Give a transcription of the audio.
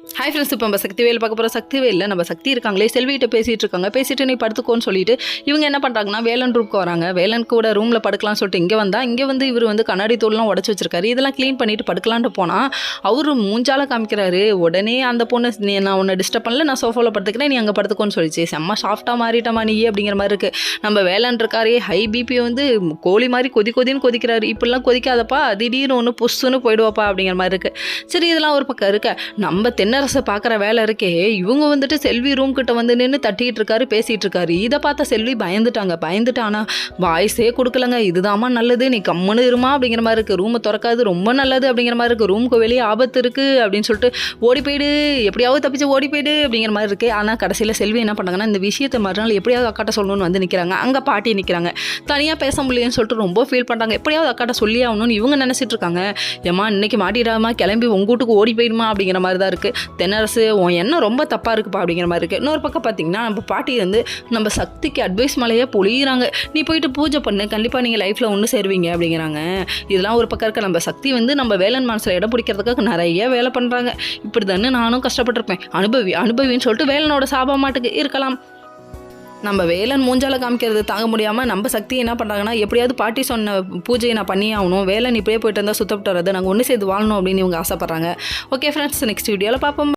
Hi friends, இப்போ நம்ம சக்திவேல் பார்க்க போகிற சக்திவேலில் நம்ம சக்தி இருக்காங்களே செல்விகிட்ட பேசிகிட்டு இருக்காங்க. பேசிட்டு நீ படுத்துக்கோன்னு சொல்லிட்டு இவங்க என்ன பண்ணுறாங்கன்னா வேலன் ரூம்க்கு வராங்க. வேலன் கூட ரூமில் படுக்கலாம்னு சொல்லிட்டு இங்கே வந்து இவர் வந்து கண்ணாடி தூள்லாம் உடச்சி வச்சிருக்காரு. இதெல்லாம் க்ளீன் பண்ணிட்டு படுக்கலான்ட்டு போனால் அவர் மூஞ்சால காமிக்கிறாரு. உடனே அந்த பொண்ணு நான் உன்னை டிஸ்டர்ப் பண்ணல, நான் சோஃபாவில் படுத்துக்கிறேன், நீ அங்கே படுத்துக்கோன்னு சொல்லிச்சு. செம்ம சாஃப்டாக மாறிட்டமா நீ அப்படிங்கிற மாதிரி இருக்குது. நம்ம வேலன் இருக்காரே ஹை பிபி வந்து கோழி மாதிரி கொதின்னு கொதிக்கிறாரு. இப்படிலாம் கொதிக்காதப்பா, திடீர்னு ஒன்று புஷ்ஷுன்னு போயிடுவாப்பா அப்படிங்கிற மாதிரி இருக்குது. சரி, இதெல்லாம் ஒரு பக்கம் இருக்க நம்ம தென்னரசை பார்க்குற வேலை இருக்கே, இவங்க வந்துட்டு செல்வி ரூம் கிட்ட வந்து நின்று தட்டிகிட்டு இருக்காரு, பேசிகிட்டு இருக்காரு. இதை பார்த்தா செல்வி பயந்துட்டானா வாய்ஸே கொடுக்கலங்க. இதுதாம்மா நல்லது, நீ கம்முன்னு இருமா அப்படிங்கிற மாதிரி இருக்குது. ரூமை திறக்காது, ரொம்ப நல்லது அப்படிங்கிற மாதிரி இருக்குது. ரூமுக்கு வெளியே ஆபத்து இருக்குது அப்படின்னு சொல்லிட்டு ஓடி போயிடு, எப்படியாவது தப்பிச்சு ஓடி போயிடு அப்படிங்கிற மாதிரி இருக்குது. ஆனால் கடைசியில் செல்வி என்ன பண்ணாங்கன்னா, இந்த விஷயத்தை மறுநாள் எப்படியாவது அக்காட்ட சொல்லணும்னு வந்து நிற்கிறாங்க. அங்கே பாட்டி நிற்கிறாங்க. தனியாக பேச முடியலன்னு சொல்லிட்டு ரொம்ப ஃபீல் பண்ணுறாங்க. எப்படியாவது அக்காட்ட சொல்லி ஆகணும்னு இவங்க நினச்சிட்டு இருக்காங்க. ஏம்மா இன்னைக்கு மாட்டிடாமா, கிளம்பி உங்க வீட்டுக்கு ஓடி போயிடுமா அப்படிங்கிற மாதிரி தான் இருக்குது. தென்னரசு உன் எண்ணம் ரொம்ப தப்பாக இருக்குப்பா அப்படிங்கிற மாதிரி இருக்குது. இன்னொரு பக்கம் பார்த்தீங்கன்னா நம்ம பாட்டி வந்து நம்ம சக்திக்கு அட்வைஸ் மலையே பொழியிறாங்க. நீ போயிட்டு பூஜை பண்ணு, கண்டிப்பாக நீங்கள் லைஃப்பில் ஒன்று சேருவீங்க அப்படிங்கிறாங்க. இதெல்லாம் ஒரு பக்கம் இருக்க. நம்ம சக்தி வந்து நம்ம வேலன் மனசில் இடம் பிடிக்கிறதுக்காக நிறைய வேலை பண்ணுறாங்க. இப்படி தானே நானும் கஷ்டப்பட்டிருப்பேன், அனுபவின்னு சொல்லிட்டு வேலனோட சாபமாட்டுக்கு இருக்கலாம். நம்ம வேலன் மூஞ்சால காமிக்கிறது தாங்க முடியாமல் நம்ம சக்தி என்ன பண்ணுறாங்கன்னா, எப்படியாவது பாட்டி சொன்ன பூஜையை நான் பண்ணி ஆகணும், வேலன் இப்படியே போயிட்டு இருந்தால் சுத்தப்பட்டு வர்றது, நாங்கள் ஒன்று சேர்ந்து வாழணும் அப்படின்னு இவங்க ஆசைப்பட்றாங்க. ஓகே ஃப்ரெண்ட்ஸ், நெக்ஸ்ட் வீடியோவில் பார்ப்போம்.